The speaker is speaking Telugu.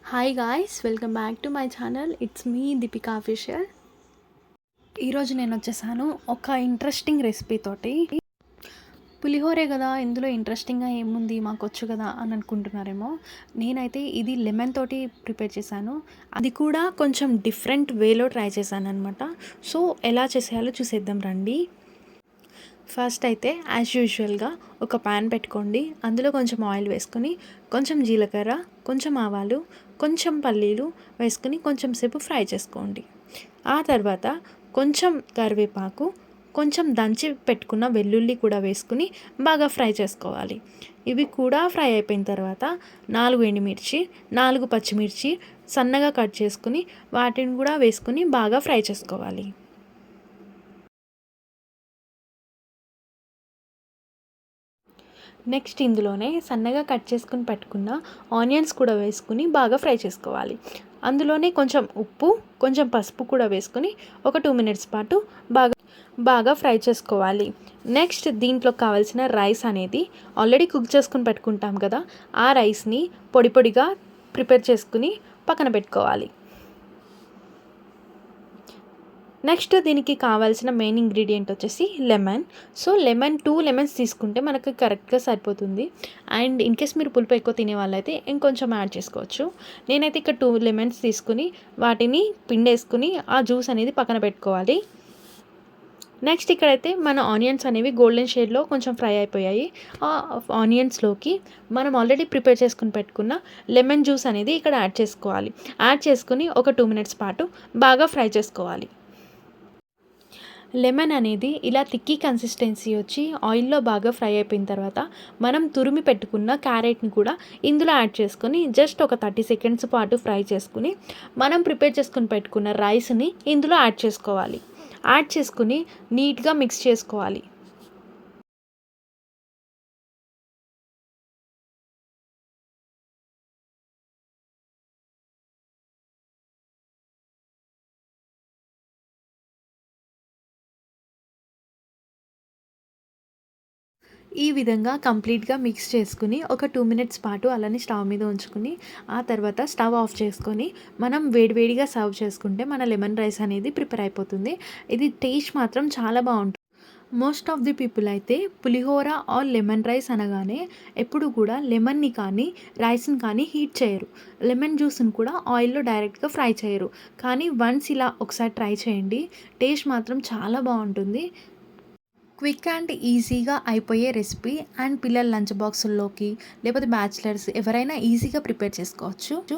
Hi guys, welcome back to my channel. It's me Deepika official. ఈరోజు నేను వచ్చేసాను ఒక ఇంట్రెస్టింగ్ రెసిపీ తోటి. పులిహోరే కదా, ఇందులో ఇంట్రెస్టింగ్గా ఏముంది, మాకు వచ్చు కదా అని అనుకుంటున్నారేమో. నేనైతే ఇది లెమన్ తోటి ప్రిపేర్ చేశాను. అది కూడా కొంచెం డిఫరెంట్ వేలో ట్రై చేశాను అనమాట. సో ఎలా చేసేయాలో చూసేద్దాం రండి. ఫస్ట్ అయితే యాజ్ యూజువల్గా ఒక ప్యాన్ పెట్టుకోండి. అందులో కొంచెం ఆయిల్ వేసుకొని, కొంచెం జీలకర్ర, కొంచెం ఆవాలు, కొంచెం పల్లీలు వేసుకుని కొంచెం సేపు ఫ్రై చేసుకోండి. ఆ తర్వాత కొంచెం కరివేపాకు, కొంచెం దంచి పెట్టుకున్న వెల్లుల్లి కూడా వేసుకుని బాగా ఫ్రై చేసుకోవాలి. ఇవి కూడా ఫ్రై అయిపోయిన తర్వాత 4 ఎండుమిర్చి, 4 పచ్చిమిర్చి సన్నగా కట్ చేసుకుని వాటిని కూడా వేసుకుని బాగా ఫ్రై చేసుకోవాలి. నెక్స్ట్ ఇందులోనే సన్నగా కట్ చేసుకుని పెట్టుకున్న ఆనియన్స్ కూడా వేసుకుని బాగా ఫ్రై చేసుకోవాలి. అందులోనే కొంచెం ఉప్పు, కొంచెం పసుపు కూడా వేసుకుని ఒక 2 మినిట్స్ పాటు బాగా బాగా ఫ్రై చేసుకోవాలి. నెక్స్ట్ దీంట్లో కావాల్సిన రైస్ అనేది ఆల్రెడీ కుక్ చేసుకుని పెట్టుకుంటాం కదా, ఆ రైస్ని పొడి పొడిగా ప్రిపేర్ చేసుకుని పక్కన పెట్టుకోవాలి. నెక్స్ట్ దీనికి కావాల్సిన మెయిన్ ఇంగ్రీడియంట్ వచ్చేసి లెమన్. సో లెమన్ 2 లెమన్స్ తీసుకుంటే మనకు కరెక్ట్గా సరిపోతుంది. అండ్ ఇన్ కేస్ మీరు పులుపు ఎక్కువ తినే వాళ్ళైతే ఇంకొంచెం యాడ్ చేసుకోవచ్చు. నేనైతే ఇక్కడ 2 లెమన్స్ తీసుకుని వాటిని పిండేసుకుని ఆ జ్యూస్ అనేది పక్కన పెట్టుకోవాలి. నెక్స్ట్ ఇక్కడైతే మన ఆనియన్స్ అనేవి గోల్డెన్ షేడ్లో కొంచెం ఫ్రై అయిపోయాయి. ఆ ఆనియన్స్లోకి మనం ఆల్రెడీ ప్రిపేర్ చేసుకుని పెట్టుకున్న లెమన్ జ్యూస్ అనేది ఇక్కడ యాడ్ చేసుకోవాలి. యాడ్ చేసుకుని ఒక 2 మినిట్స్ పాటు బాగా ఫ్రై చేసుకోవాలి. లెమన్ అనేది ఇలా థిక్కీ కన్సిస్టెన్సీ వచ్చి ఆయిల్లో బాగా ఫ్రై అయిపోయిన తర్వాత మనం తురిమి పెట్టుకున్న క్యారెట్ని కూడా ఇందులో యాడ్ చేసుకొని జస్ట్ ఒక 30 సెకండ్స్ పాటు ఫ్రై చేసుకుని మనం ప్రిపేర్ చేసుకుని పెట్టుకున్న రైస్ని ఇందులో యాడ్ చేసుకోవాలి. యాడ్ చేసుకుని నీట్గా మిక్స్ చేసుకోవాలి. ఈ విధంగా కంప్లీట్గా మిక్స్ చేసుకుని ఒక 2 మినిట్స్ పాటు అలానే స్టవ్ మీద ఉంచుకుని ఆ తర్వాత స్టవ్ ఆఫ్ చేసుకొని మనం వేడివేడిగా సర్వ్ చేసుకుంటే మన లెమన్ రైస్ అనేది ప్రిపేర్ అయిపోతుంది. ఇది టేస్ట్ మాత్రం చాలా బాగుంటుంది. మోస్ట్ ఆఫ్ ది పీపుల్ అయితే పులిహోర ఆర్ లెమన్ రైస్ అనగానే ఎప్పుడు కూడా లెమన్ని కానీ రైస్ని కానీ హీట్ చేయరు. లెమన్ జ్యూస్ని కూడా ఆయిల్లో డైరెక్ట్గా ఫ్రై చేయరు. కానీ వన్స్ ఇలా ఒకసారి ట్రై చేయండి, టేస్ట్ మాత్రం చాలా బాగుంటుంది. క్విక్ అండ్ ఈజీగా అయిపోయే రెసిపీ అండ్ పిల్లల లంచ్ బాక్సుల్లోకి లేకపోతే బ్యాచిలర్స్ ఎవరైనా ఈజీగా ప్రిపేర్ చేసుకోవచ్చు.